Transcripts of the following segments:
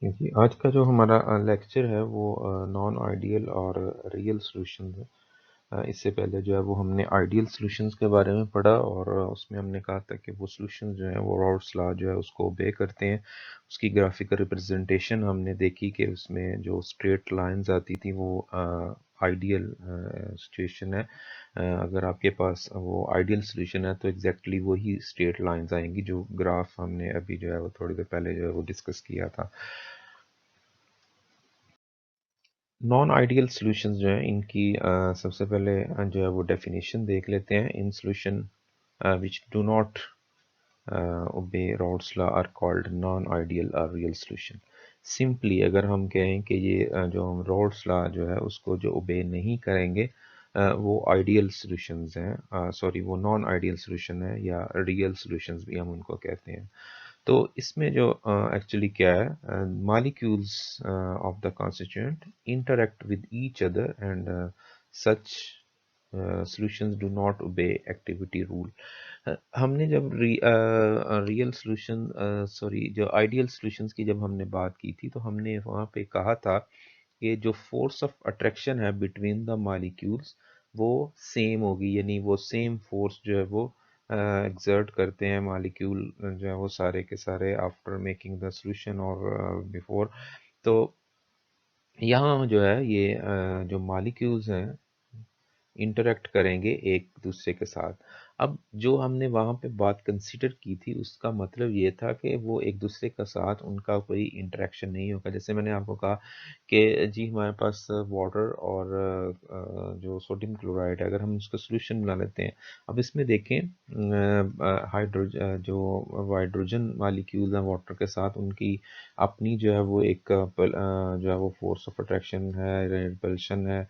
जी, आज का जो हमारा लेक्चर है वो नॉन आइडियल और रियल सॉल्यूशन है। इससे पहले जो है वो हमने आइडियल सॉल्यूशंस के बारे में पढ़ा और उसमें हमने कहा था कि वो सॉल्यूशंस जो है वो रॉल्स लॉ जो है उसको ओबे करते हैं। उसकी ग्राफिकल रिप्रेजेंटेशन हमने देखी कि उसमें जो स्ट्रेट लाइंस आती थी वो आइडियल सिचुएशन है। अगर आपके पास वो आइडियल सॉल्यूशन है तो एग्जैक्टली वही स्ट्रेट लाइंस आएंगी जो ग्राफ हमने अभी जो है वो थोड़ी देर पहले जो है वो डिस्कस किया था। नॉन आइडियल सॉल्यूशंस जो हैं इनकी सबसे पहले जो है वो डेफिनेशन देख लेते हैं। In solution which do not obey Raoult's law are called non-ideal or real solution। Simply अगर हम कहें कि ये जो हम Raoult's law जो है उसको जो ओबे नहीं करेंगे वो आइडियल सॉल्यूशंस हैं, सॉरी वो नॉन आइडियल सॉल्यूशन है या रियल सॉल्यूशंस भी हम उनको कहते हैं। तो इसमें जो एक्चुअली क्या है, molecules of the constituent interact with each other and such solutions do not obey activity rule. हमने जब रियल सॉल्यूशन सॉरी जो आइडियल सॉल्यूशंस की जब हमने बात की थी तो हमने वहाँ पे कहा था कि जो फोर्स ऑफ अट्रैक्शन है बिटवीन द मॉलिक्यूल्स वो सेम होगी, यानी वो सेम फोर्स जो है वो एक्सर्ट करते हैं मॉलिक्यूल जो है वो सारे के सारे आफ्टर मेकिंग द सॉल्यूशन और बिफोर। तो यहाँ जो है ये जो मॉलिक्यूल्स हैं इंटरेक्ट करेंगे एक दूसरे के साथ। अब जो हमने वहाँ पे बात कंसीडर की थी उसका मतलब ये था कि वो एक दूसरे के साथ उनका कोई इंटरेक्शन नहीं होगा। जैसे मैंने आपको कहा कि जी हमारे पास वाटर और जो सोडियम क्लोराइड है, अगर हम उसका सोल्यूशन बना लेते हैं। अब इसमें देखें हाइड्रोजन जो हाइड्रोजन मालिक्यूल्स हैं वाटर के साथ उनकी अपनी जो है वो एक जो है वो फोर्स ऑफ अट्रैक्शन है, रिपल्शन है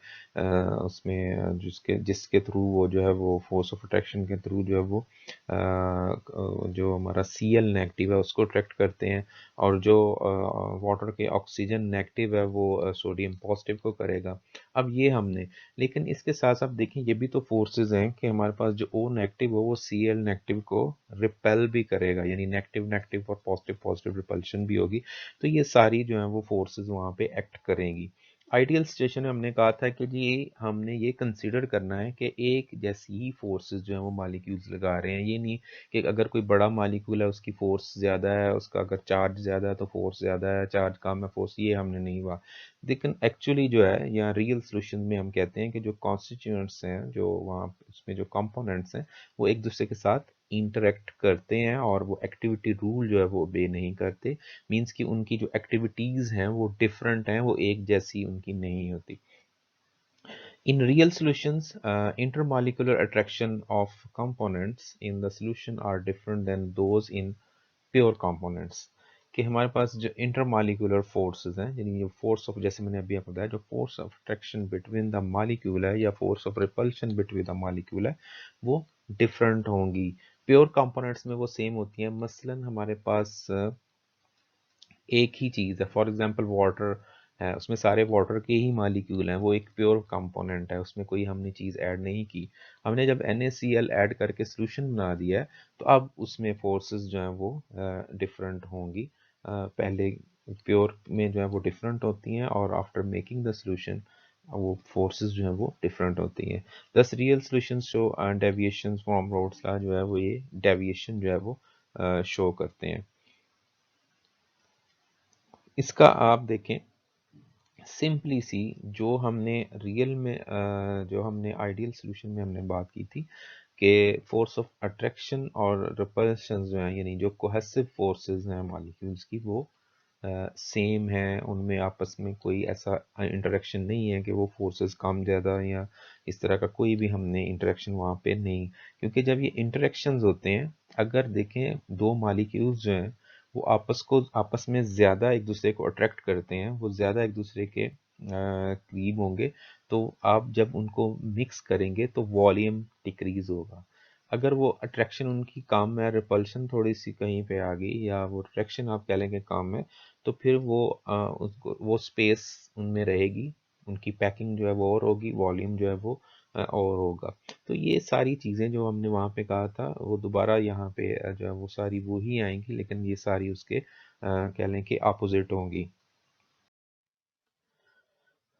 उसमें जिसके जिसके थ्रू वो जो है वो फोर्स ऑफ अट्रैक्शन के थ्रू जो है वो जो हमारा Cl नेगेटिव है उसको अट्रैक्ट करते हैं और जो वाटर के ऑक्सीजन नेगेटिव है वो सोडियम पॉजिटिव को करेगा। अब ये हमने, लेकिन इसके साथ साथ देखें ये भी तो फोर्सेस हैं कि हमारे पास जो O नेगेटिव हो वो Cl नेगेटिव को रिपेल भी करेगा, यानी नेगेटिव नेगटिव और पॉजिटिव पॉजिटिव रिपल्शन भी होगी। तो ये सारी जो है वो फोर्सेस वहाँ पे एक्ट करेंगी। आइडियल सिचुएशन में हमने कहा था कि जी हमने ये कंसीडर करना है कि एक जैसी ही फोर्सेस जो है वो मालिक्यूल्स लगा रहे हैं। ये नहीं कि अगर कोई बड़ा मालिक्यूल है उसकी फोर्स ज़्यादा है, उसका अगर चार्ज ज़्यादा है तो फोर्स ज़्यादा है, चार्ज कम है फोर्स, ये हमने नहीं हुआ। लेकिन एक्चुअली जो है या रियल सोल्यूशन में हम कहते हैं कि जो कॉन्स्टिट्यूएंट्स हैं जो वहाँ उसमें जो कंपोनेंट्स हैं वो एक दूसरे के साथ इंटरेक्ट करते हैं और वो एक्टिविटी रूल जो है वो ओबे नहीं करते। मीन्स कि उनकी जो एक्टिविटीज़ हैं वो डिफरेंट हैं, वो एक जैसी उनकी नहीं होती। In real solutions, intermolecular attraction of components in the solution are different than those in pure components. कि हमारे पास जो इंटरमॉलिक्यूलर फोर्सेस हैं, यानी जो फोर्स ऑफ, जैसे मैंने अभी आपको बताया, जो force of attraction between the molecule है या force of repulsion between the molecule है वो डिफरेंट होंगी। प्योर कंपोनेंट्स में वो सेम होती हैं। मसलन हमारे पास एक ही चीज़ है, फॉर एग्जांपल वाटर है, उसमें सारे वाटर के ही मॉलिक्यूल हैं, वो एक प्योर कंपोनेंट है, उसमें कोई हमने चीज़ ऐड नहीं की। हमने जब NaCl ऐड करके सोल्यूशन बना दिया है तो अब उसमें फोर्सेस जो हैं वो डिफरेंट होंगी। पहले प्योर में जो है वो डिफरेंट होती हैं और आफ्टर मेकिंग द सोल्यूशन वो फोर्सेस जो हैं वो डिफरेंट होती हैं। दस real solutions show deviation from Raoult's law जो है वो ये डेविएशन जो है वो शो करते हैं। इसका आप देखें सिंपली सी, जो हमने रियल में जो हमने आइडियल सॉल्यूशन में हमने बात की थी कि फोर्स ऑफ अट्रैक्शन और रिपल्शन जो है, यानी जो कोहेसिव फोर्सेस हैं मॉलिक्यूल्स की वो सेम है, उनमें आपस में कोई ऐसा इंटरेक्शन नहीं है कि वो फोर्सेस कम ज़्यादा या इस तरह का कोई भी हमने इंटरेक्शन वहाँ पे नहीं। क्योंकि जब ये इंटरेक्शंस होते हैं, अगर देखें दो मॉलिक्यूल्स जो हैं वो आपस में ज़्यादा एक दूसरे को अट्रैक्ट करते हैं, वो ज़्यादा एक दूसरे के करीब होंगे, तो आप जब उनको मिक्स करेंगे तो वॉल्यूम डिक्रीज होगा। अगर वो अट्रैक्शन उनकी कम है, रिपल्शन थोड़ी सी कहीं पे आ गई या वो अट्रैक्शन आप कह लेंगे कम है, तो फिर वो उसको वो स्पेस उनमें रहेगी, उनकी पैकिंग जो है वो और होगी, वॉल्यूम जो है वो और होगा। तो ये सारी चीज़ें जो हमने वहाँ पे कहा था वो दोबारा यहाँ पे जो है वो सारी वो ही आएंगी, लेकिन ये सारी उसके कह लें कि अपोजिट होंगी।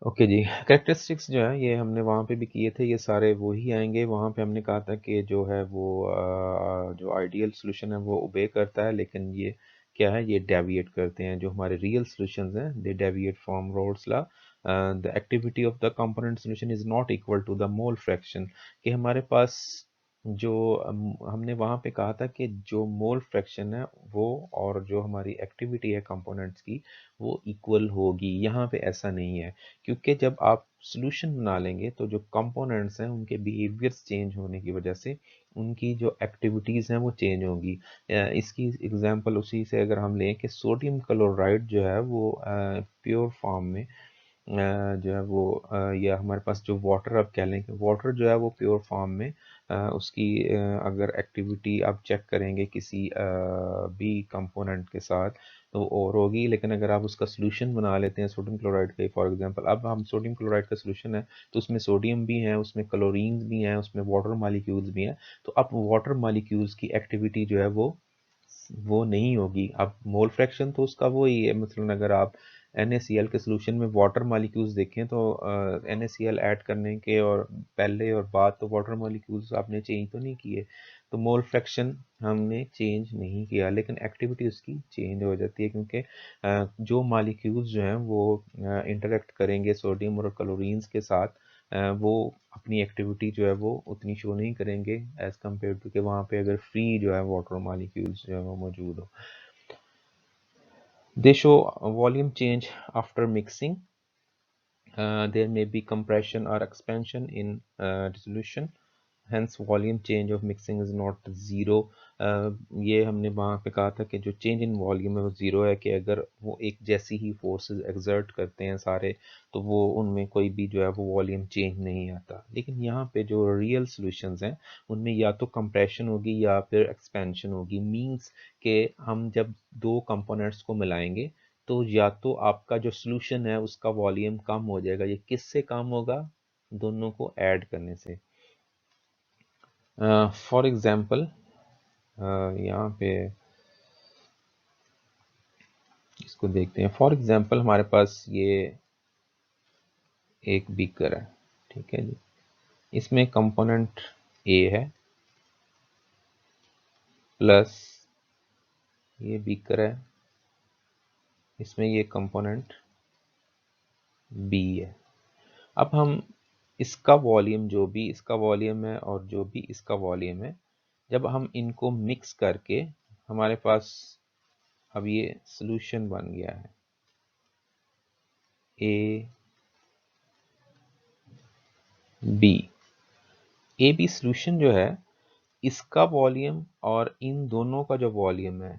ओके जी, कैरेक्टरिस्टिक्स जो है ये हमने वहाँ पे भी किए थे, ये सारे वो ही आएंगे। वहाँ पे हमने कहा था कि जो है वो जो आइडियल सोल्यूशन है वो ओबे करता है, लेकिन ये क्या है, ये डेविएट करते हैं। जो हमारे रियल सॉल्यूशंस हैं they deviate from Raoult's law. The activity of the component solution is not equal to the mole fraction. कि हमारे पास जो हमने वहाँ पे कहा था कि जो मोल फ्रैक्शन है वो और जो हमारी एक्टिविटी है कंपोनेंट्स की वो इक्वल होगी। यहाँ पे ऐसा नहीं है, क्योंकि जब आप सॉल्यूशन बना लेंगे तो जो कंपोनेंट्स हैं उनके बिहेवियर्स चेंज होने की वजह से उनकी जो एक्टिविटीज़ हैं वो चेंज होंगी। इसकी एग्जांपल उसी से अगर हम लें कि सोडियम क्लोराइड जो है वो प्योर फॉर्म में जो है वो या हमारे पास जो वाटर आप कह लें कि वाटर जो है वो प्योर फॉर्म में उसकी अगर एक्टिविटी आप चेक करेंगे किसी भी कंपोनेंट के साथ तो और होगी। लेकिन अगर आप उसका सोल्यूशन बना लेते हैं सोडियम क्लोराइड का, फॉर एग्जांपल अब हम सोडियम क्लोराइड का सोल्यूशन है तो उसमें सोडियम भी है, उसमें क्लोरीन भी है, उसमें वाटर मॉलिक्यूल्स भी हैं। तो अब वाटर मॉलिक्यूल्स की एक्टिविटी जो है वो नहीं होगी। अब मोल फ्रैक्शन तो उसका वो ही है, मतलब अगर आप NaCl के सोल्यूशन में वाटर मॉलिक्यूल्स देखें तो NaCl ऐड करने के और पहले और बाद तो वाटर मॉलिक्यूल्स आपने चेंज तो नहीं किए, तो मोल फ्रैक्शन हमने चेंज नहीं किया, लेकिन एक्टिविटी उसकी चेंज हो जाती है। क्योंकि जो मॉलिक्यूल्स जो हैं वो इंटरेक्ट करेंगे सोडियम और क्लोरीन्स के साथ, वो अपनी एक्टिविटी जो है वो उतनी शो नहीं करेंगे एज कम्पेयर टू कि वहाँ पे अगर फ्री जो है वाटर मॉलिक्यूल्स जो है वो मौजूद हो। दे show volume change after mixing. There may be compression or expansion in dissolution. Hence volume change of mixing is not zero. ये हमने वहाँ पे कहा था कि जो चेंज इन वॉल्यूम है वो ज़ीरो है, कि अगर वो एक जैसी ही फोर्सेस एक्सर्ट करते हैं सारे तो वो उनमें कोई भी जो है वो वॉल्यूम चेंज नहीं आता। लेकिन यहाँ पे जो रियल सॉल्यूशंस हैं उनमें या तो कंप्रेशन होगी या फिर एक्सपेंशन होगी। मींस के हम जब दो कंपोनेंट्स को मिलाएंगे तो या तो आपका जो सॉल्यूशन है उसका वॉल्यूम कम हो जाएगा। ये किससे कम होगा? दोनों को ऐड करने से। फॉर एग्जांपल यहाँ पे इसको देखते हैं। फॉर एग्जांपल हमारे पास ये एक बीकर है, ठीक है जी। इसमें कंपोनेंट ए है प्लस ये बीकर है, इसमें ये कंपोनेंट बी है। अब हम इसका वॉल्यूम जो भी इसका वॉल्यूम है और जो भी इसका वॉल्यूम है, जब हम इनको मिक्स करके हमारे पास अब ये सॉल्यूशन बन गया है A B. A B solution जो है इसका वॉल्यूम और इन दोनों का जो वॉल्यूम है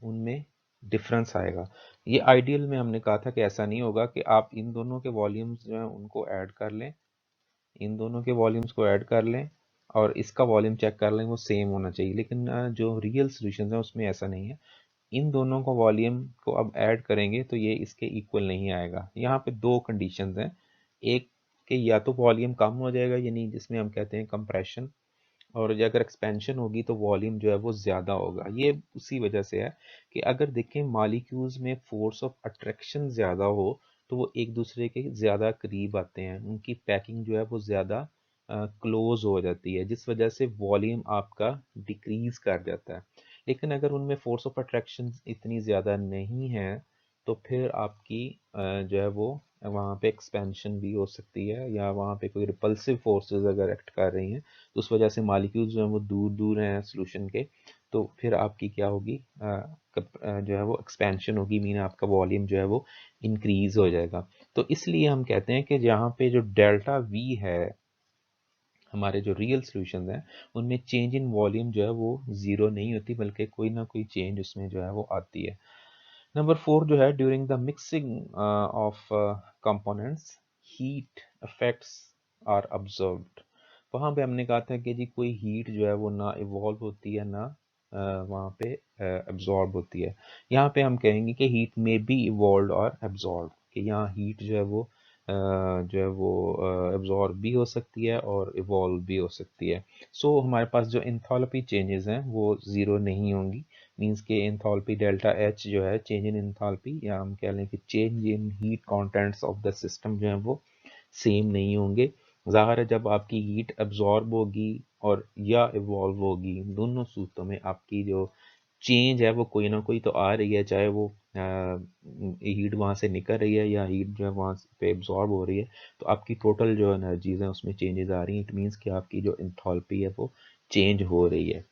उनमें डिफरेंस आएगा। ये आइडियल में हमने कहा था कि ऐसा नहीं होगा कि आप इन दोनों के वॉल्यूम्स जो हैं उनको ऐड कर लें, इन दोनों के वॉल्यूम्स को ऐड कर लें और इसका वॉल्यूम चेक कर लें, वो सेम होना चाहिए। लेकिन जो रियल सॉल्यूशंस हैं उसमें ऐसा नहीं है। इन दोनों को वॉल्यूम को अब ऐड करेंगे तो ये इसके इक्वल नहीं आएगा। यहाँ पे दो कंडीशंस हैं, एक कि या तो वॉल्यूम कम हो जाएगा यानी जिसमें हम कहते हैं कंप्रेशन, और ये अगर एक्सपेंशन होगी तो वॉल्यूम जो है वो ज़्यादा होगा। ये उसी वजह से है कि अगर देखें मॉलिक्यूल्स में फोर्स ऑफ अट्रैक्शन ज़्यादा हो तो वो एक दूसरे के ज़्यादा करीब आते हैं, उनकी पैकिंग जो है वो ज़्यादा क्लोज हो जाती है, जिस वजह से वॉल्यूम आपका डिक्रीज कर जाता है। लेकिन अगर उनमें फोर्स ऑफ अट्रैक्शन इतनी ज़्यादा नहीं है तो फिर आपकी जो है वो वहाँ पे एक्सपेंशन भी हो सकती है, या वहाँ पे कोई रिपल्सिव फोर्सेस अगर एक्ट कर रही हैं तो उस वजह से मॉलिक्यूल्स जो हैं वो दूर दूर हैं सोल्यूशन के, तो फिर आपकी क्या होगी, जो है वो एक्सपेंशन होगी, मीन आपका वॉल्यूम जो है वो इंक्रीज हो जाएगा। तो इसलिए हम कहते हैं कि जहाँ पे जो डेल्टा वी है हमारे जो रियल सॉल्यूशंस हैं उनमें चेंज इन वॉल्यूम जो है वो ज़ीरो नहीं होती, बल्कि कोई ना कोई चेंज उसमें जो है वो आती है। नंबर 4 जो है during the mixing of components heat effects are observed. वहाँ पे हमने कहा था कि जी कोई हीट जो है वो ना इवॉल्व होती है ना वहाँ पे एब्जॉर्ब होती है। यहाँ पे हम कहेंगे कि हीट में बी इवॉल्व और एब्जॉर्ब, कि यहाँ हीट जो है वो जो है वो एब्जॉर्ब भी हो सकती है और इवॉल्व भी हो सकती है। सो हमारे पास जो इंथैल्पी चेंजेस हैं वो ज़ीरो नहीं होंगी, मींस के एंथैल्पी डेल्टा एच जो है चेंज इन एंथैल्पी, या हम कह लें कि change in heat contents of the system जो है वो सेम नहीं होंगे। ज़ाहिर है जब आपकी हीट एब्जॉर्ब होगी और या इवॉल्व होगी, दोनों सूरतों में आपकी जो चेंज है वो कोई ना कोई तो आ रही है, चाहे वो हीट वहाँ से निकल रही है या हीट जो है वहाँ पे एब्जॉर्ब हो रही है, तो आपकी टोटल जो एनर्जीज हैं उसमें चेंजेस आ रही हैं। इट मीन्स कि आपकी जो एंथैल्पी है वो चेंज हो रही है।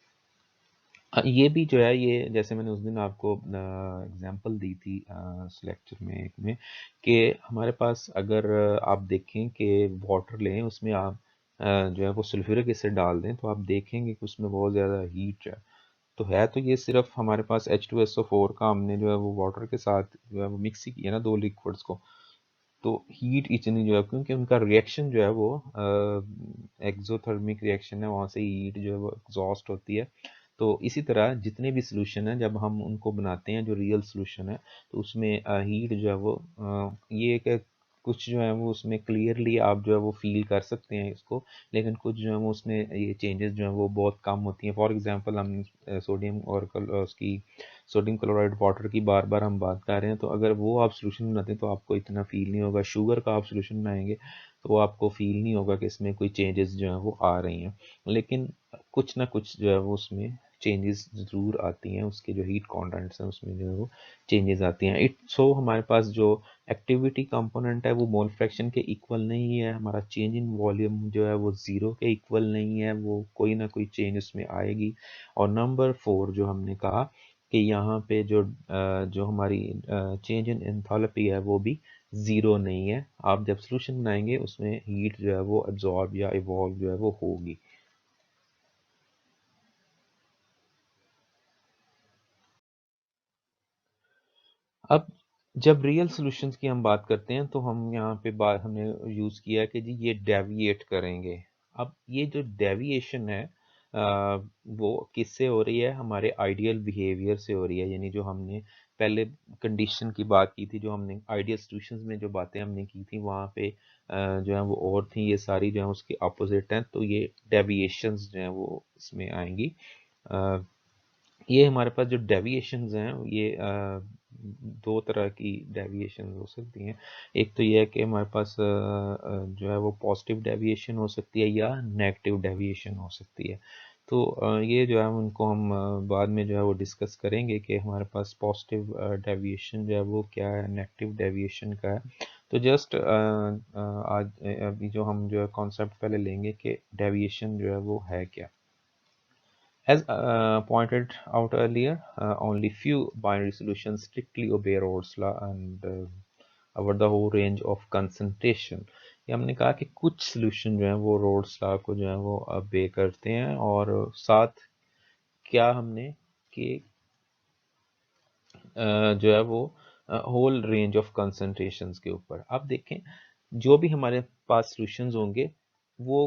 ये भी जो है, ये जैसे मैंने उस दिन आपको एग्जांपल दी थी उस लेक्चर में एक में, कि हमारे पास अगर आप देखें कि वाटर लें, उसमें आप जो है वो सल्फ्यूरिक एसिड डाल दें, तो आप देखेंगे कि उसमें बहुत ज़्यादा हीट है तो ये सिर्फ हमारे पास H2SO4 का हमने जो है वो वाटर के साथ जो है वो मिक्स ही किया ना, दो लिक्विड्स को, तो हीट इतनी जो है, क्योंकि उनका रिएक्शन जो है वो एक्सोथर्मिक रिएक्शन है, वहाँ से हीट जो है वो एग्जॉस्ट होती है। तो इसी तरह जितने भी सोल्यूशन हैं जब हम उनको बनाते हैं जो रियल सोल्यूशन है, तो उसमें हीट जो है वो ये एक कुछ जो है वो उसमें क्लियरली आप जो है वो फील कर सकते हैं इसको, लेकिन कुछ जो है वो उसमें ये चेंजेस जो है वो बहुत कम होती हैं। फॉर एग्जांपल हम सोडियम और उसकी सोडियम क्लोराइड वाटर की बार बार हम बात कर रहे हैं, तो अगर वो आप सोल्यूशन बनाते हैं तो आपको इतना फील नहीं होगा। शुगर का आप सोल्यूशन बनाएंगे तो वो आपको फील नहीं होगा कि इसमें कोई चेंजेस जो है वो आ रही हैं, लेकिन कुछ ना कुछ जो है वो उसमें चेंजेस ज़रूर आती हैं, उसके जो हीट कॉन्टेंट्स हैं उसमें जो है वो चेंजेस आती हैं। इट सो हमारे पास जो एक्टिविटी कंपोनेंट है वो मोल फ्रैक्शन के इक्वल नहीं है, हमारा चेंज इन वॉल्यूम जो है वो ज़ीरो के इक्वल नहीं है, वो कोई ना कोई चेंज उसमें आएगी। और नंबर 4 जो हमने कहा कि यहाँ पे जो हमारी चेंज इन एंथैल्पी है वो भी ज़ीरो नहीं है। आप जब सोल्यूशन बनाएंगे उसमें हीट जो है वो एब्जॉर्ब या इवॉल्व जो है वो होगी। अब जब रियल सॉल्यूशंस की हम बात करते हैं तो हम यहाँ पे बात हमने यूज़ किया कि जी ये डेविएट करेंगे। अब ये जो डेविएशन है वो किससे हो रही है? हमारे आइडियल बिहेवियर से हो रही है, यानी जो हमने पहले कंडीशन की बात की थी, जो हमने आइडियल सॉल्यूशंस में जो बातें हमने की थी वहाँ पे जो है वो और थी, ये सारी जो है उसके अपोजिट हैं, तो ये डेविएशंस जो हैं वो इसमें आएंगी। ये हमारे पास जो डेविएशंस हैं ये दो तरह की डेविएशंस हो सकती हैं। एक तो ये है कि हमारे पास जो है वो पॉजिटिव डेविएशन हो सकती है या नेगेटिव डेविएशन हो सकती है। तो ये जो है उनको हम बाद में जो है वो डिस्कस करेंगे कि हमारे पास पॉजिटिव डेविएशन जो है वो क्या है, नेगेटिव डेविएशन का है। तो जस्ट आज अभी जो हम जो है कॉन्सेप्ट पहले लेंगे कि डेविएशन जो है वो है क्या। As pointed out earlier, only few binary solutions strictly obey Raoult's law and over the whole range of concentration। ये हमने कहा कि कुछ solution जो है वो Raoult's law को जो है वो obey करते हैं, और साथ क्या हमने कि जो है वो होल रेंज ऑफ कंसंट्रेशंस के ऊपर। अब देखें जो भी हमारे पास सॉल्यूशंस होंगे वो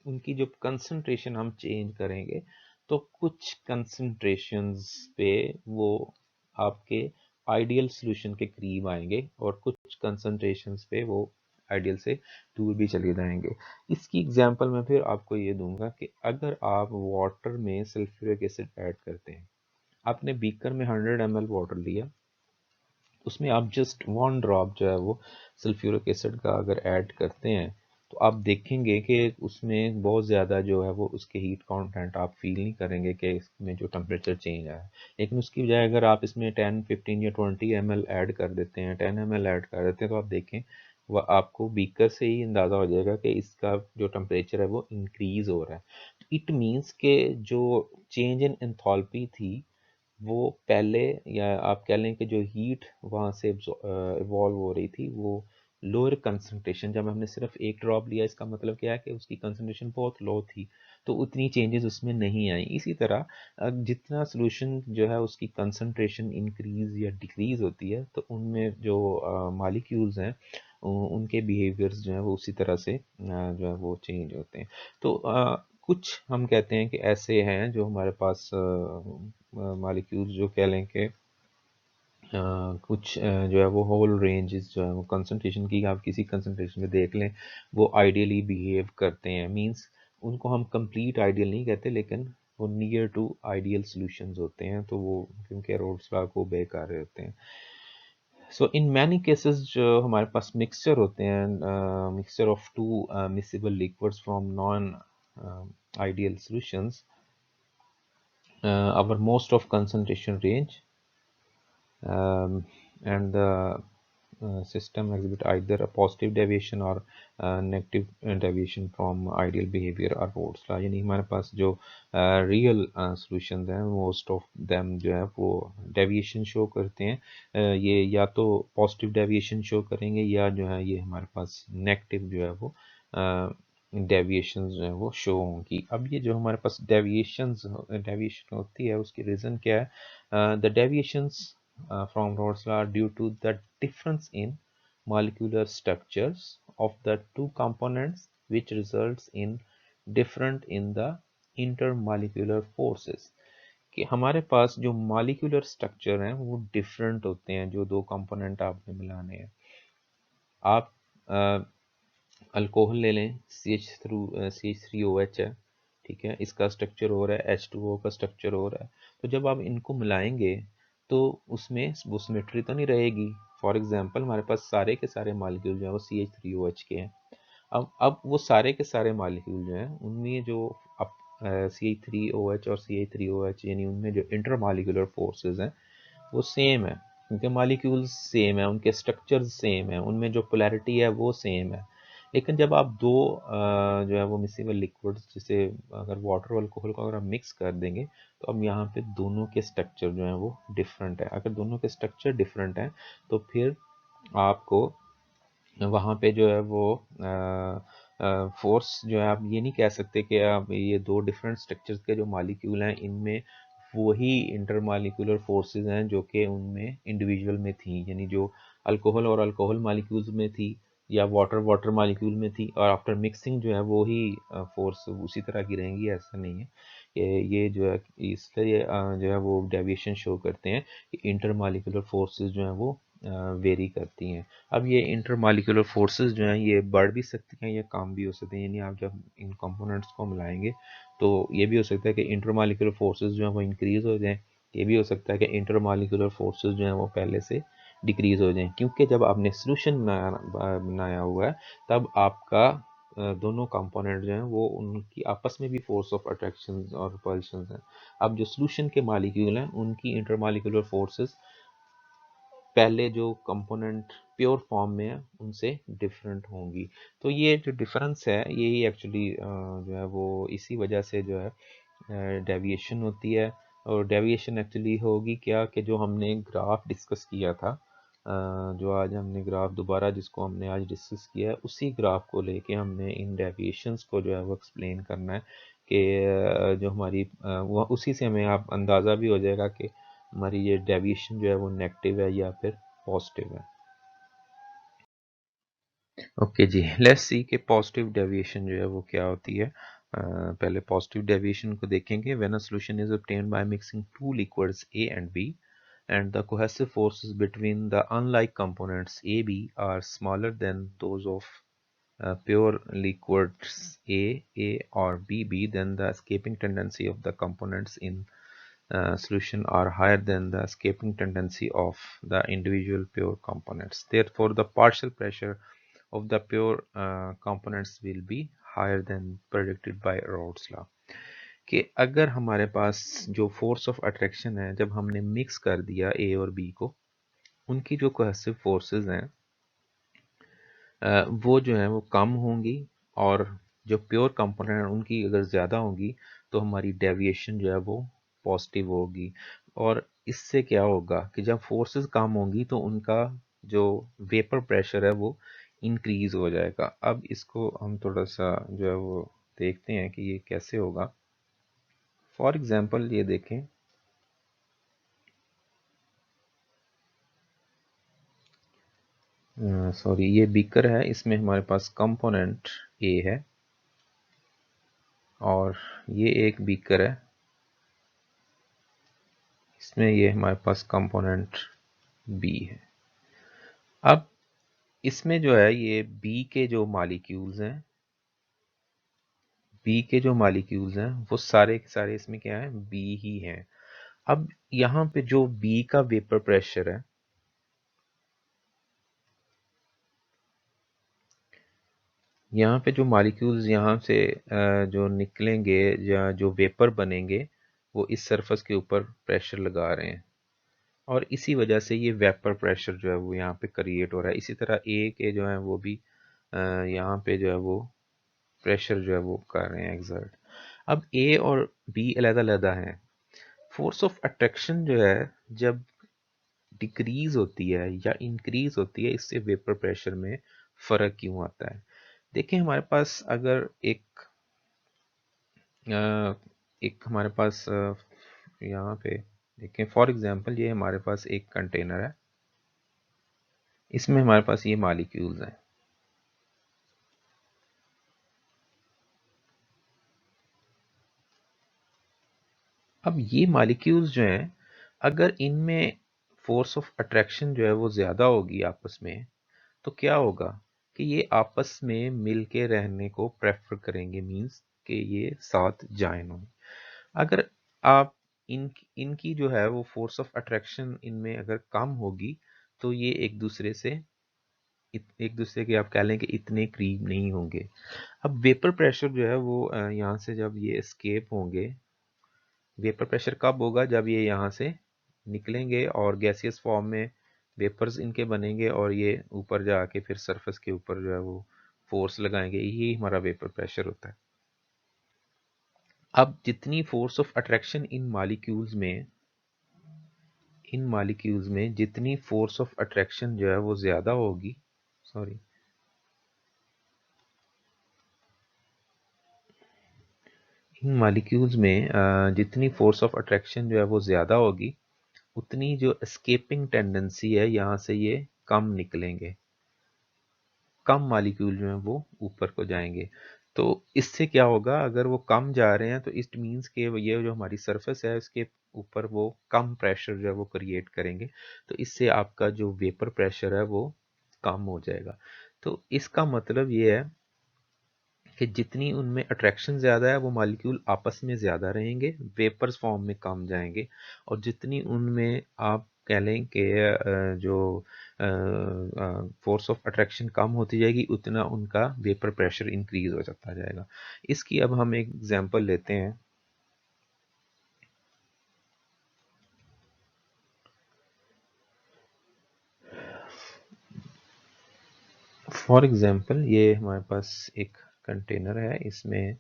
उनकी जो कंसंट्रेशन हम चेंज करेंगे, तो कुछ कंसंट्रेशंस पे वो आपके आइडियल सॉल्यूशन के करीब आएंगे और कुछ कंसंट्रेशंस पे वो आइडियल से दूर भी चले जाएंगे। इसकी एग्जांपल मैं फिर आपको ये दूंगा कि अगर आप वाटर में सल्फ्यूरिक एसिड ऐड करते हैं, आपने बीकर में 100 ml वाटर लिया, उसमें आप जस्ट 1 ड्रॉप जो है वो सल्फ्यूरिक एसिड का अगर ऐड करते हैं, तो आप देखेंगे कि उसमें बहुत ज़्यादा जो है वो उसके हीट कंटेंट आप फील नहीं करेंगे कि इसमें जो टेम्परेचर चेंज आया है। लेकिन उसकी बजाय अगर आप इसमें 10, 15 या 20 ml ऐड कर देते हैं, 10 ml ऐड कर देते हैं, तो आप देखें वह आपको बीकर से ही अंदाज़ा हो जाएगा कि इसका जो टेम्परेचर है वो इंक्रीज़ हो रहा है। इट मीन्स के जो चेंज इन एंथैल्पी थी वो पहले, या आप कह लें कि जो हीट वहाँ से इवॉल्व हो रही थी वो लोअर कंसंट्रेशन, जब हमने सिर्फ एक ड्रॉप लिया इसका मतलब क्या है कि उसकी कंसंट्रेशन बहुत लो थी, तो उतनी चेंजेस उसमें नहीं आई। इसी तरह जितना सोल्यूशन जो है उसकी कंसंट्रेशन इंक्रीज या डिक्रीज होती है, तो उनमें जो मालिक्यूल्स हैं उनके बिहेवियर्स जो है वो उसी तरह से जो है वो चेंज होते हैं। तो कुछ हम कहते हैं कि ऐसे हैं जो हमारे पास मालिक्यूल्स जो कह लें कि कुछ जो है वो होल रेंजेस जो है वो कंसंट्रेशन की, आप किसी कंसंट्रेशन में देख लें वो आइडियली बिहेव करते हैं। मींस उनको हम कंप्लीट आइडियल नहीं कहते, लेकिन वो नियर टू आइडियल सॉल्यूशंस होते हैं, तो वो क्योंकि रोल्स लॉ को ओबे कर रहे होते हैं। सो इन मैनी केसेस जो हमारे पास मिक्सचर होते हैं, mixture of two miscible liquids from non ideal solutions, our most of concentration range, and the system exhibit either a positive deviation or negative deviation from ideal behavior or Rolle's law। यानी हमारे पास जो real solutions हैं most of them जो है वो deviation show करते हैं। ये या तो पॉजिटिव डेविएशन शो करेंगे या जो है ये हमारे पास नेगेटिव जो है वो डेविएशंस जो है वो शो होंगी। अब ये जो हमारे पास डेविएशन होती है उसकी रीज़न क्या है? The deviations from Rolle's law are due to the difference in molecular structures of the two components, which results in different in the intermolecular forces। कि हमारे पास जो मॉलिक्यूलर स्ट्रक्चर हैं वो डिफरेंट होते हैं जो दो कंपोनेंट आपने मिलाने हैं। आप अल्कोहल ले लें, CH3OH है, ठीक है, इसका स्ट्रक्चर हो रहा है, H2O का स्ट्रक्चर हो रहा है। तो जब आप इनको मिलाएंगे तो उसमें वो सिमेट्री तो नहीं रहेगी। फॉर एग्जांपल हमारे पास सारे के सारे मालिक्यूल जो है वो CH3OH के हैं। अब वो सारे के सारे मालिक्यूल जो हैं उनमें जो अब CH3OH और CH3OH यानी उनमें जो इंटरमॉलिक्यूलर फोर्सेस हैं वो सेम है, उनके मॉलिक्यूल्स सेम है, उनके स्ट्रक्चर्स सेम है, उनमें जो पोलैरिटी है वो सेम है। लेकिन जब आप दो जो है वो मिसिबल लिक्विड्स जैसे अगर वाटर और अल्कोहल को अगर आप मिक्स कर देंगे तो अब यहाँ पे दोनों के स्ट्रक्चर जो है वो डिफरेंट है। अगर दोनों के स्ट्रक्चर डिफरेंट हैं तो फिर आपको वहाँ पे जो है वो फोर्स जो है आप ये नहीं कह सकते कि आप ये दो डिफरेंट स्ट्रक्चर्स के जो मॉलिक्यूल हैं इनमें वही इंटरमॉलिक्यूलर फोर्सेस हैं जो कि उनमें इंडिविजुअल में थी, यानी जो अल्कोहल और अल्कोहल मॉलिक्यूल्स में थी या वाटर वाटर मॉलिक्यूल में थी और आफ्टर मिक्सिंग जो है वो ही फोर्स उसी तरह की रहेंगी, ऐसा नहीं है। ये जो है इसलिए जो है वो डेविएशन शो करते हैं कि इंटरमॉलिक्यूलर फोर्सेस जो हैं वो वेरी करती हैं। अब ये इंटरमॉलिक्यूलर फोर्सेस जो हैं ये बढ़ भी सकती हैं या कम भी हो सकते हैं, यानी आप जब इन कंपोनेंट्स को मिलाएंगे तो ये भी हो सकता है कि इंटरमॉलिक्यूलर फोर्सेस जो हैं वो इंक्रीज हो जाएं, ये भी हो सकता है कि इंटरमॉलिक्यूलर फोर्सेस जो हैं वो पहले से डिक्रीज हो जाएं, क्योंकि जब आपने सोल्यूशन बनाया हुआ है तब आपका दोनों कंपोनेंट जो हैं वो उनकी आपस में भी फोर्स ऑफ अट्रैक्शन और रिपल्शन है। अब जो सोल्यूशन के मॉलिक्यूल हैं उनकी इंटरमॉलिक्यूलर फोर्सेस पहले जो कंपोनेंट प्योर फॉर्म में है उनसे डिफरेंट होंगी। तो ये जो डिफरेंस है यही एक्चुअली जो है वो इसी वजह से जो है डेविएशन होती है। और डेविएशन एक्चुअली होगी क्या कि जो हमने ग्राफ डिस्कस किया था, जो आज हमने ग्राफ दोबारा जिसको हमने आज डिस्कस किया है उसी ग्राफ को लेके हमने इन डेविएशंस को जो है वो एक्सप्लेन करना है कि जो हमारी वो उसी से हमें आप अंदाज़ा भी हो जाएगा कि हमारी ये डेविएशन जो है वो नेगेटिव है या फिर पॉजिटिव है। ओके जी, लेट्स सी कि पॉजिटिव डेविएशन जो है वो क्या होती है। पहले पॉजिटिव डेविएशन को देखेंगे। When a solution is obtained by mixing two liquids A and B and the cohesive forces between the unlike components AB are smaller than those of pure liquids A or B, then the escaping tendency of the components in solution are higher than the escaping tendency of the individual pure components. Therefore, the partial pressure of the pure components will be higher than predicted by Rolle's law। कि अगर हमारे पास जो force of attraction है जब हमने mix कर दिया ए और बी को, उनकी जो कोहेसिव फोर्सेस हैं वो जो है वो कम होंगी और जो प्योर कंपोनेंट हैं उनकी अगर ज़्यादा होंगी तो हमारी डेविएशन जो है वो पॉजिटिव होगी। और इससे क्या होगा कि जब फोर्सेस कम होंगी तो उनका जो वेपर प्रेशर है वो इंक्रीज हो जाएगा। अब इसको हम थोड़ा सा जो है वो देखते हैं कि ये कैसे होगा। फॉर एग्जांपल ये देखें, सॉरी ये बीकर है, इसमें हमारे पास कंपोनेंट ए है और ये एक बीकर है, इसमें ये हमारे पास कंपोनेंट बी है। अब इसमें जो है ये बी के जो मॉलिक्यूल्स हैं बी के जो मॉलिक्यूल्स हैं वो सारे के सारे इसमें क्या है, बी ही हैं। अब यहाँ पे जो बी का वेपर प्रेशर है, यहाँ पे जो मॉलिक्यूल्स यहाँ से जो निकलेंगे या जो वेपर बनेंगे वो इस सरफेस के ऊपर प्रेशर लगा रहे हैं, और इसी वजह से ये वेपर प्रेशर जो है वो यहाँ पे क्रिएट हो रहा है। इसी तरह ए के जो है वो भी यहाँ पे जो है वो प्रेशर जो है वो कर रहे हैं एक्सर्ट। अब ए और बी अलग-अलग हैं। फोर्स ऑफ अट्रैक्शन जो है जब डिक्रीज होती है या इंक्रीज होती है, इससे वेपर प्रेशर में फर्क क्यों आता है? देखिए हमारे पास अगर अ, एक हमारे पास यहाँ पे देखें, फॉर एग्जांपल ये हमारे पास एक कंटेनर है, इसमें हमारे पास ये मॉलिक्यूल्स हैं। अब ये मॉलिक्यूल्स जो हैं, अगर इनमें फोर्स ऑफ अट्रैक्शन जो है वो ज़्यादा होगी आपस में, तो क्या होगा कि ये आपस में मिल के रहने को प्रेफर करेंगे, मीन्स कि ये साथ जॉइन हों। अगर आप इनकी जो है वो फोर्स ऑफ अट्रैक्शन इनमें अगर कम होगी, तो ये एक दूसरे से एक दूसरे के आप कह लें कि इतने करीब नहीं होंगे। अब वेपर प्रेशर जो है वो यहाँ से जब ये एस्केप होंगे, वेपर प्रेशर कब होगा, जब ये यहाँ से निकलेंगे और गैसियस फॉर्म में वेपर्स इनके बनेंगे और ये ऊपर जाके फिर सरफेस के ऊपर जो है वो फोर्स लगाएंगे, यही हमारा वेपर प्रेशर होता है। अब जितनी force of attraction in molecules में जितनी फोर्स ऑफ अट्रैक्शन जो है वो ज़्यादा होगी, सॉरी, इन मॉलिक्यूल्स में जितनी फोर्स ऑफ अट्रैक्शन जो है वो ज़्यादा होगी, उतनी जो एस्केपिंग टेंडेंसी है यहाँ से ये कम निकलेंगे, कम मॉलिक्यूल जो हैं वो ऊपर को जाएंगे। तो इससे क्या होगा, अगर वो कम जा रहे हैं तो इट मीन्स कि ये जो हमारी सरफेस है इसके ऊपर वो कम प्रेशर जो है वो क्रिएट करेंगे, तो इससे आपका जो वेपर प्रेशर है वो कम हो जाएगा। तो इसका मतलब ये है कि जितनी उनमें अट्रैक्शन ज़्यादा है वो मॉलिक्यूल आपस में ज़्यादा रहेंगे, वेपर्स फॉर्म में कम जाएंगे, और जितनी उनमें आप कह लें कि जो फोर्स ऑफ अट्रैक्शन कम होती जाएगी, उतना उनका वेपर प्रेशर इंक्रीज हो जाता जाएगा। इसकी अब हम एक एग्जांपल लेते हैं। फॉर एग्जांपल ये हमारे पास एक कंटेनर है, इसमें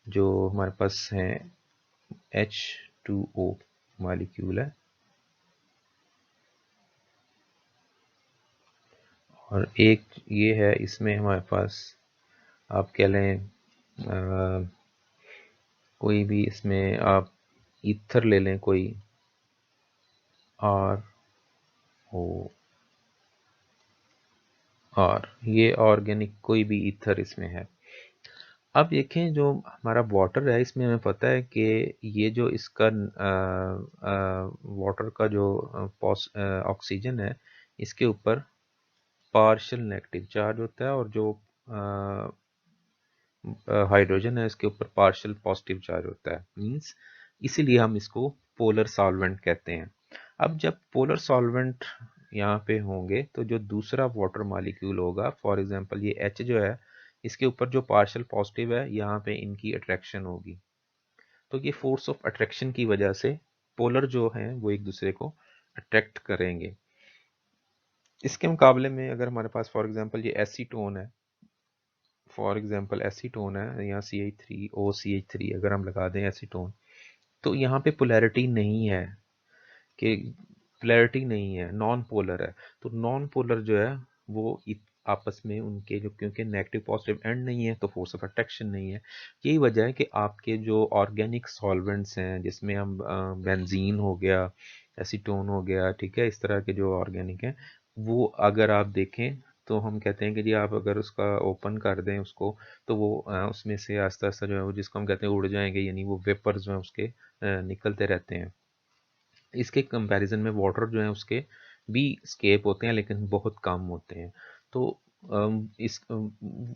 जो हमारे पास है H2O मॉलिक्यूल है, और एक ये है, इसमें हमारे पास आप कह लें कोई भी इसमें आप ईथर ले लें, कोई आर ओ आर, ये ऑर्गेनिक कोई भी ईथर इसमें है। अब देखें जो हमारा वाटर है, इसमें हमें पता है कि ये जो इसका वाटर का जो ऑक्सीजन है, इसके ऊपर पार्शियल नेगेटिव चार्ज होता है, और जो हाइड्रोजन है इसके ऊपर पार्शियल पॉजिटिव चार्ज होता है, मींस इसीलिए हम इसको पोलर सॉल्वेंट कहते हैं। अब जब पोलर सॉल्वेंट यहाँ पे होंगे तो जो दूसरा वाटर मॉलिक्यूल होगा, फॉर एग्जांपल ये H जो है, इसके ऊपर जो पार्शियल पॉजिटिव है, यहाँ पे इनकी अट्रैक्शन होगी, तो ये फोर्स ऑफ अट्रैक्शन की वजह से पोलर जो हैं वो एक दूसरे को अट्रैक्ट करेंगे। इसके मुकाबले में अगर हमारे पास फॉर एग्जांपल ये एसीटोन है, यहाँ CH3OCH3 अगर हम लगा दें एसीटोन, तो यहाँ पे पोलैरिटी नहीं है, कि पोलैरिटी नहीं है, नॉन पोलर है। तो नॉन पोलर जो है वो आपस में उनके जो, क्योंकि नेगेटिव पॉजिटिव एंड नहीं है तो फोर्स ऑफ अट्रैक्शन नहीं है। यही वजह है कि आपके जो ऑर्गेनिक सॉल्वेंट्स हैं, जिसमें हम बेंजीन हो गया, एसीटोन हो गया, ठीक है, इस तरह के जो ऑर्गेनिक हैं, वो अगर आप देखें तो हम कहते हैं कि जी आप अगर उसका ओपन कर दें उसको, तो वो उसमें से आस्ता आस्ता जो है वो, जिसको हम कहते हैं उड़ जाएंगे, यानी वो वेपर्स जो हैं उसके निकलते रहते हैं। इसके कंपैरिजन में वाटर जो है उसके भी स्केप होते हैं, लेकिन बहुत कम होते हैं। तो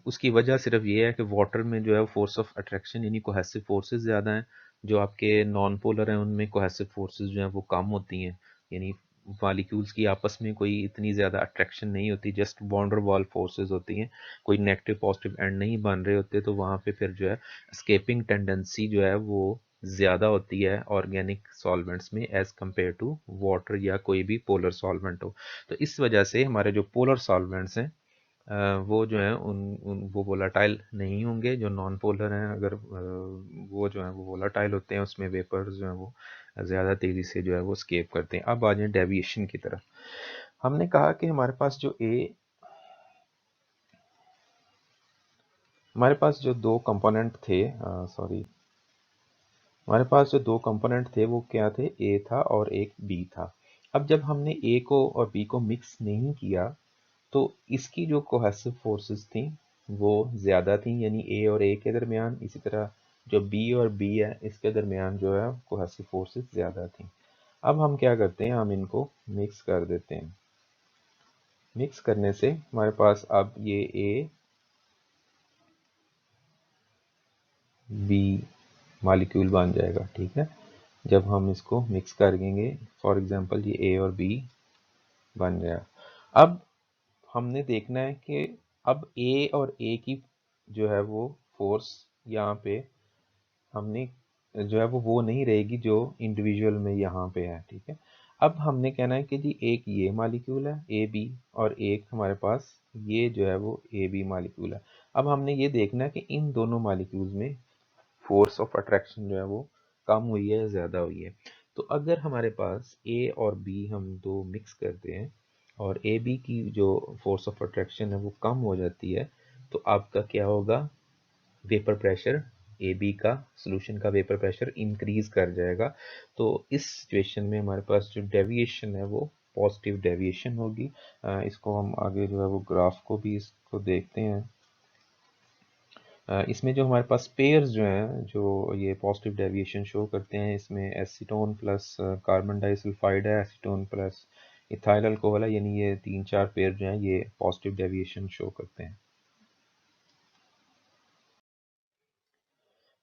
उसकी वजह सिर्फ ये है कि वाटर में जो है फोर्स ऑफ अट्रैक्शन यानी कोहेसिव फोर्सेस ज़्यादा हैं। जो आपके नॉन पोलर हैं उनमें कोहेसिव फोर्सेस जो हैं वो कम होती हैं, यानी मॉलिक्यूल्स की आपस में कोई इतनी ज़्यादा अट्रैक्शन नहीं होती, जस्ट बॉन्डर वॉल फोर्सेस होती हैं, कोई नेगेटिव पॉजिटिव एंड नहीं बन रहे होते। तो वहाँ पे फिर जो है स्केपिंग टेंडेंसी जो है वो ज़्यादा होती है ऑर्गेनिक सॉल्वेंट्स में एज़ कम्पेयर टू वाटर या कोई भी पोलर सॉल्वेंट हो। तो इस वजह से हमारे जो पोलर सॉल्वेंट्स हैं वो जो है उन उन वो वोलाटाइल नहीं होंगे। जो नॉन पोलर हैं अगर वो जो है वो वोलाटाइल होते हैं, उसमें वेपर्स जो है वो ज़्यादा तेज़ी से जो है वो स्केप करते हैं। अब आ जाए डेविएशन की तरफ। हमने कहा कि हमारे पास जो दो कंपोनेंट थे, सॉरी, हमारे पास जो दो कंपोनेंट थे वो क्या थे, ए था और एक बी था। अब जब हमने ए को और बी को मिक्स नहीं किया तो इसकी जो कोहेसिव फोर्सेस थी वो ज़्यादा थी, यानी ए और ए के दरमियान। इसी तरह जो बी और बी है इसके दरमियान जो है कोहेसिव फोर्सेस ज़्यादा थी। अब हम क्या करते हैं, हम इनको मिक्स कर देते हैं। मिक्स करने से हमारे पास अब ये ए बी मॉलिक्यूल बन जाएगा, ठीक है। जब हम इसको मिक्स कर देंगे, फॉर एग्जांपल ये ए और बी बन गया। अब हमने देखना है कि अब ए और ए की जो है वो फोर्स यहाँ पे हमने जो है वो नहीं रहेगी जो इंडिविजुअल में यहाँ पे है, ठीक है। अब हमने कहना है कि जी एक ये मॉलिक्यूल है ए बी और एक हमारे पास ये जो है वो ए बी मॉलिक्यूल है। अब हमने ये देखना है कि इन दोनों मॉलिक्यूल्स में फोर्स ऑफ अट्रैक्शन जो है वो कम हुई है या ज़्यादा हुई है। तो अगर हमारे पास ए और बी हम दो मिक्स करते हैं और ए बी की जो फोर्स ऑफ अट्रैक्शन है वो कम हो जाती है, तो आपका क्या होगा, वेपर प्रेशर ए बी का सॉल्यूशन का वेपर प्रेशर इंक्रीज कर जाएगा। तो इस सिचुएशन में हमारे पास जो डेविएशन है वो पॉजिटिव डेविएशन होगी। इसको हम आगे जो है वो ग्राफ को भी इसको देखते हैं। इसमें जो हमारे पास पेयर्स जो हैं जो ये पॉजिटिव डेविएशन शो करते हैं, इसमें एसीटोन प्लस कार्बन डाइसल्फाइड है, एसीटोन प्लस इथाइल अल्कोहल है, यानी ये 3-4 पेयर जो हैं ये पॉजिटिव डेविएशन शो करते हैं।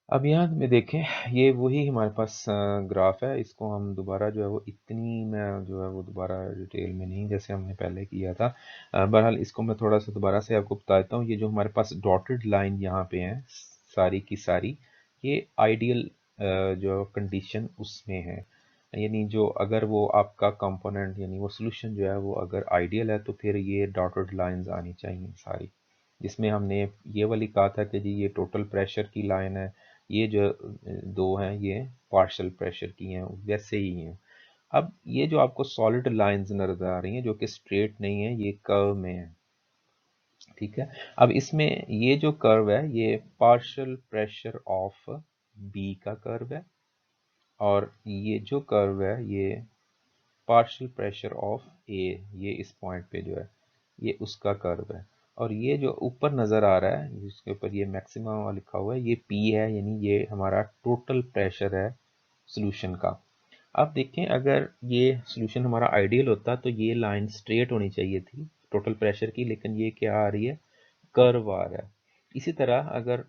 अब यहाँ में देखें, ये वही हमारे पास ग्राफ है। इसको हम दोबारा जो है वो इतनी मैं जो है वो दोबारा डिटेल में नहीं जैसे हमने पहले किया था। बहरहाल इसको मैं थोड़ा सा दोबारा से आपको बताता हूँ। ये जो हमारे पास डॉटेड लाइन यहाँ पे है सारी की सारी, ये आइडियल जो कंडीशन उसमें है, यानी जो अगर वो आपका कंपोनेंट यानी वो सोल्यूशन जो है वो अगर आइडियल है तो फिर ये डॉटेड लाइंस आनी चाहिए सारी। जिसमें हमने ये वाली कहा था कि जी ये टोटल प्रेशर की लाइन है, ये जो दो हैं ये पार्शियल प्रेशर की हैं, वैसे ही हैं। अब ये जो आपको सॉलिड लाइंस नजर आ रही हैं जो कि स्ट्रेट नहीं है, ये कर्व में है, ठीक है। अब इसमें ये जो कर्व है ये पार्शियल प्रेशर ऑफ बी का कर्व है और ये जो कर्व है ये पार्शियल प्रेशर ऑफ ए, ये इस पॉइंट पे जो है ये उसका कर्व है। और ये जो ऊपर नज़र आ रहा है जिसके ऊपर ये मैक्सिमम लिखा हुआ है ये पी है, यानी ये हमारा टोटल प्रेशर है सॉल्यूशन का। अब देखें अगर ये सॉल्यूशन हमारा आइडियल होता तो ये लाइन स्ट्रेट होनी चाहिए थी टोटल प्रेशर की, लेकिन ये क्या आ रही है, कर्व आ रहा है। इसी तरह अगर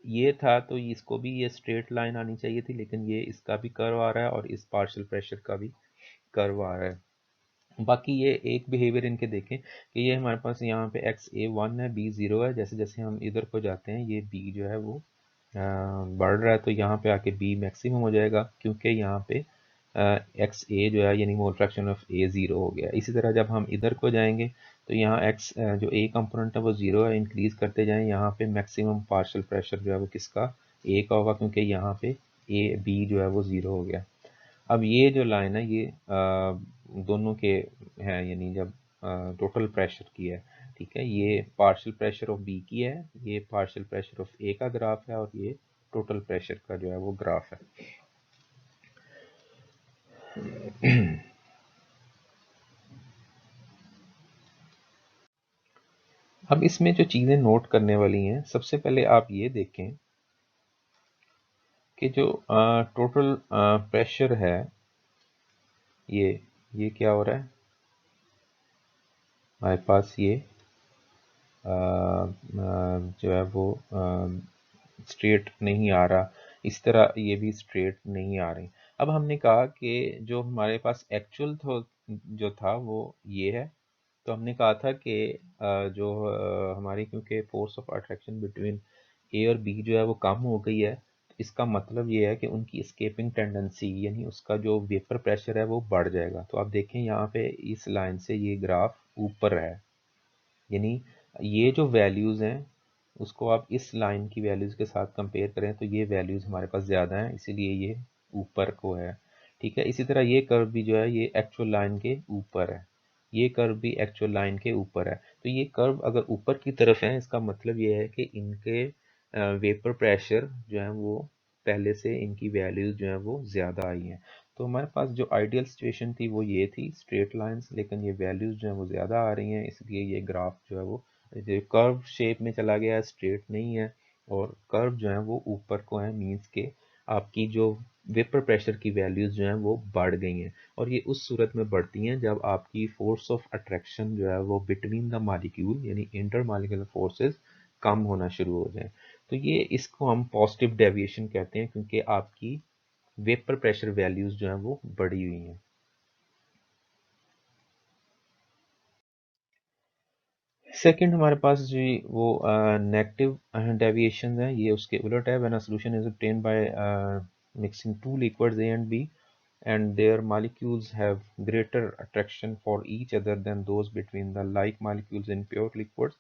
ये था तो इसको भी ये स्ट्रेट लाइन आनी चाहिए थी, लेकिन ये इसका भी कर्व आ रहा है और इस पार्शियल प्रेशर का भी कर्व आ रहा है। बाकी ये एक बिहेवियर इनके देखें कि ये हमारे पास यहाँ पे एक्स ए 1 है बी 0 है। जैसे जैसे हम इधर को जाते हैं ये बी जो है वो बढ़ रहा है, तो यहाँ पे आके बी मैक्सिमम हो जाएगा क्योंकि यहाँ पे एक्स ए जो है यानी मोल फ्रैक्शन ऑफ ए 0 हो गया। इसी तरह जब हम इधर को जाएंगे तो यहाँ एक्स जो ए कंपोनेंट है वो 0 है, इंक्रीज करते जाएं, यहाँ पे मैक्सिमम पार्शियल प्रेशर जो है वो किसका, ए का होगा, क्योंकि यहाँ पे ए बी जो है वो 0 हो गया। अब ये जो लाइन है ये दोनों के हैं, यानी जब टोटल प्रेशर की है, ठीक है। ये पार्शियल प्रेशर ऑफ बी की है, ये पार्शियल प्रेशर ऑफ ए का ग्राफ है और ये टोटल प्रेशर का जो है वो ग्राफ है। अब इसमें जो चीज़ें नोट करने वाली हैं, सबसे पहले आप ये देखें कि जो टोटल प्रेशर है ये क्या हो रहा है हमारे पास, ये जो है वो स्ट्रेट नहीं आ रहा, इस तरह ये भी स्ट्रेट नहीं आ रही। अब हमने कहा कि जो हमारे पास एक्चुअल जो था वो ये है। तो हमने कहा था कि जो हमारी, क्योंकि फोर्स ऑफ अट्रैक्शन बिटवीन ए और बी जो है वो कम हो गई है, तो इसका मतलब ये है कि उनकी एस्केपिंग टेंडेंसी यानी उसका जो वेपर प्रेशर है वो बढ़ जाएगा। तो आप देखें यहाँ पे इस लाइन से ये ग्राफ ऊपर है, यानी ये जो वैल्यूज़ हैं उसको आप इस लाइन की वैल्यूज़ के साथ कंपेयर करें तो ये वैल्यूज़ हमारे पास ज़्यादा हैं, इसीलिए ये ऊपर को है। ठीक है, इसी तरह ये कर्व भी जो है ये एक्चुअल लाइन के ऊपर है, ये कर्व भी एक्चुअल लाइन के ऊपर है। तो ये कर्व अगर ऊपर की तरफ है, इसका मतलब ये है कि इनके वेपर प्रेशर जो है वो पहले से इनकी वैल्यूज जो है वो ज़्यादा आई हैं। तो हमारे पास जो आइडियल सिचुएशन थी वो ये थी, स्ट्रेट लाइंस, लेकिन ये वैल्यूज जो है वो ज़्यादा आ रही हैं, इसलिए ये ग्राफ जो है वो जो कर्व शेप में चला गया है, स्ट्रेट नहीं है, और कर्व जो है वो ऊपर को है, मीन्स के आपकी जो वेपर प्रेशर की वैल्यूज जो हैं वो बढ़ गई हैं। और ये उस सूरत में बढ़ती हैं जब आपकी फोर्स ऑफ अट्रैक्शन जो है वो बिटवीन द मालिक्यूल यानी इंटर मालिक्यूलर फोर्सेस कम होना शुरू हो जाए। तो ये इसको हम पॉजिटिव डेविएशन कहते हैं, क्योंकि आपकी वेपर प्रेशर वैल्यूज जो हैं वो बढ़ी हुई हैं। सेकंड हमारे पास जी वो नेगेटिव डेविएशन है, ये उसके उलट है। When a solution is obtained by mixing two liquids A and B and their molecules have greater attraction for each other than those between the like molecules in pure liquids,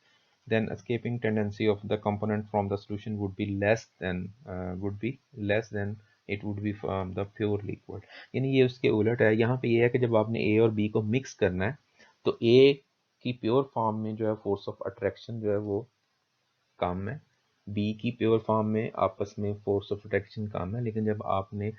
then escaping tendency of the component from the solution would be less than it would be from the pure liquid। यानी ये उसके उलट है। यहाँ पे ये है कि जब आपने A और B को मिक्स करना है तो A की प्योर फॉर्म में जो है फोर्स ऑफ अट्रैक्शन जो है वो कम है, बी की प्योर फॉर्म में आपस में फोर्स ऑफ अट्रैक्शन कम है, लेकिन जब आपने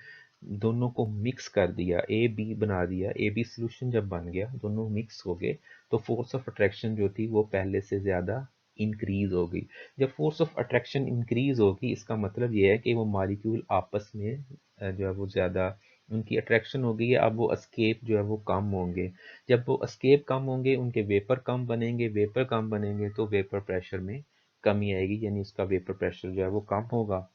दोनों को मिक्स कर दिया, ए बी बना दिया, ए बी सोल्यूशन जब बन गया, दोनों मिक्स हो गए, तो फोर्स ऑफ अट्रैक्शन जो थी वो पहले से ज़्यादा इंक्रीज हो गई। जब फोर्स ऑफ अट्रैक्शन इंक्रीज होगी इसका मतलब ये है कि वो मॉलिक्यूल आपस में जो है वो ज़्यादा उनकी अट्रैक्शन हो गई है, अब वो एस्केप जो है वो कम होंगे। जब वो एस्केप कम होंगे उनके वेपर कम बनेंगे, वेपर कम बनेंगे तो वेपर प्रेशर में कमी आएगी, यानी उसका वेपर प्रेशर जो है वो कम होगा।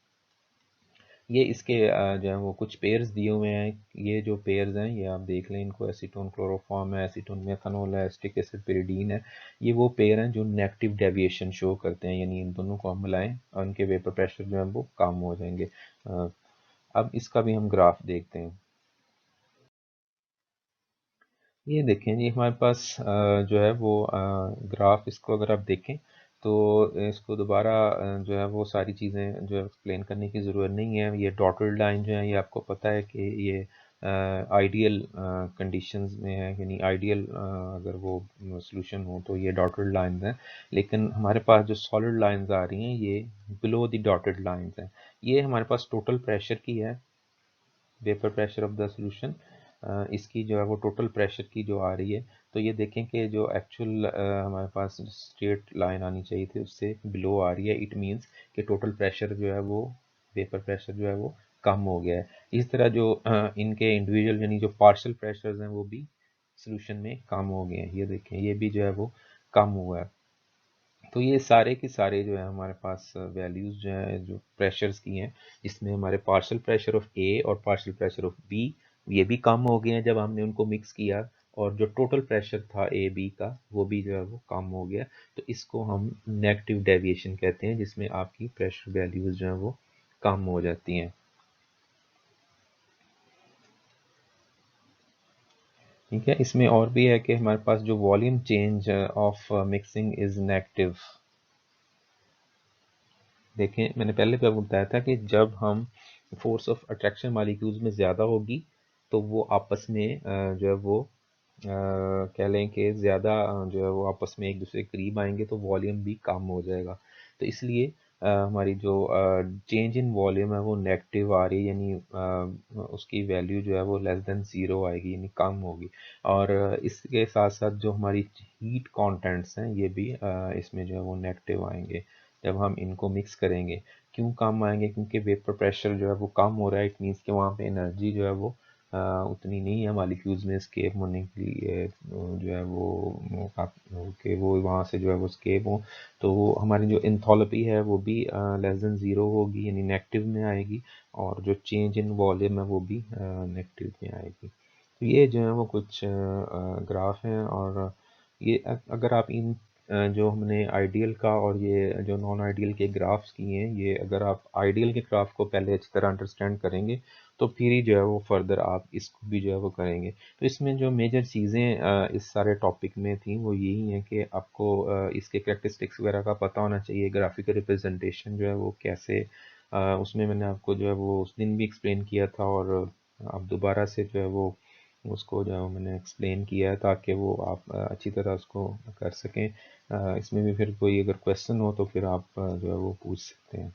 ये इसके जो है वो कुछ पेयर्स दिए हुए हैं, ये जो पेयर्स हैं ये आप देख लें इनको, एसीटोन क्लोरोफॉर्म है, एसीटोन मेथनॉल है, एसिटिक एसिड pyridine है। ये वो पेयर हैं जो नेगेटिव डेविएशन शो करते हैं, यानी इन दोनों को हम मिलाएं और उनके वेपर प्रेशर जो है वो कम हो जाएंगे। अब इसका भी हम ग्राफ देखते हैं। ये देखें जी हमारे पास जो है वो ग्राफ, इसको अगर आप देखें तो इसको दोबारा जो है वो सारी चीज़ें जो है एक्सप्लेन करने की ज़रूरत नहीं है। ये डॉटेड लाइन जो है ये आपको पता है कि ये आइडियल कंडीशंस में है, यानी आइडियल अगर वो सॉल्यूशन हो तो ये डॉटेड लाइंस हैं। लेकिन हमारे पास जो सॉलिड लाइंस आ रही हैं ये बिलो द डॉटेड लाइंस हैं। ये हमारे पास टोटल प्रेशर की है, vapour pressure of the solution, इसकी जो है वो टोटल प्रेशर की जो आ रही है। तो ये देखें कि जो एक्चुअल हमारे पास स्ट्रेट लाइन आनी चाहिए थी उससे बिलो आ रही है, इट मीन्स कि टोटल प्रेशर जो है वो वेपर प्रेशर जो है वो कम हो गया है। इस तरह जो इनके इंडिविजुअल यानी जो पार्शियल प्रेशर्स हैं वो भी सोल्यूशन में कम हो गए हैं। ये देखें ये भी जो है वो कम हुआ है। तो ये सारे के सारे जो है हमारे पास वैल्यूज़ जो है जो प्रेशर्स की हैं, इसमें हमारे पार्शियल प्रेशर ऑफ ए और पार्शियल प्रेशर ऑफ बी ये भी कम हो गए हैं जब हमने उनको मिक्स किया, और जो टोटल प्रेशर था ए बी का वो भी जो है वो कम हो गया। तो इसको हम नेगेटिव डेविएशन कहते हैं, जिसमें आपकी प्रेशर वैल्यूज़ जो है वो कम हो जाती हैं। ठीक है, इसमें और भी है कि हमारे पास जो volume change of mixing is negative. देखें मैंने पहले भी आपको बताया था कि जब हम फोर्स ऑफ अट्रैक्शन मॉलिक्यूल्स में ज़्यादा होगी तो वो आपस में जो है वो कह लें कि ज़्यादा जो है वो आपस में एक दूसरे के करीब आएंगे तो वॉल्यूम भी कम हो जाएगा। तो इसलिए हमारी जो चेंज इन वॉल्यूम है वो नेगेटिव आ रही है, यानी उसकी वैल्यू जो है वो लेस देन ज़ीरो आएगी, यानी कम होगी। और इसके साथ साथ जो हमारी हीट कॉन्टेंट्स हैं ये भी इसमें जो है वो नेगेटिव आएंगे जब हम इनको मिक्स करेंगे। क्यों कम आएंगे? क्योंकि वेपर प्रेशर जो है वो कम हो रहा है, इट मीन्स कि वहाँ पे एनर्जी जो है वो उतनी नहीं है मॉलिक्यूल्स में एस्केप होने के लिए जो है वो कि वो वहाँ से जो है वो स्केप हों, तो हमारी जो एंथैल्पी है वो भी लेस देन ज़ीरो होगी, यानी नेगेटिव में आएगी, और जो चेंज इन वॉल्यूम है वो भी नेगेटिव में आएगी। तो ये जो है वो कुछ ग्राफ हैं, और ये अगर आप इन जो हमने आइडियल का और ये जो नॉन आइडियल के ग्राफ्स किए हैं, ये अगर आप आइडियल के ग्राफ को पहले अच्छी तरह अंडरस्टैंड करेंगे तो फिर ही जो है वो फर्दर आप इसको भी जो है वो करेंगे। तो इसमें जो मेजर चीज़ें इस सारे टॉपिक में थी वो यही हैं कि आपको इसके कैरेक्टरिस्टिक्स वगैरह का पता होना चाहिए, ग्राफिकल रिप्रेजेंटेशन जो है वो कैसे, उसमें मैंने आपको जो है वो उस दिन भी एक्सप्लेन किया था, और अब दोबारा से जो है वो उसको जो है मैंने एक्सप्लेन किया है ताकि वो आप अच्छी तरह उसको कर सकें। इसमें भी फिर कोई अगर क्वेश्चन हो तो फिर आप जो है वो पूछ सकते हैं।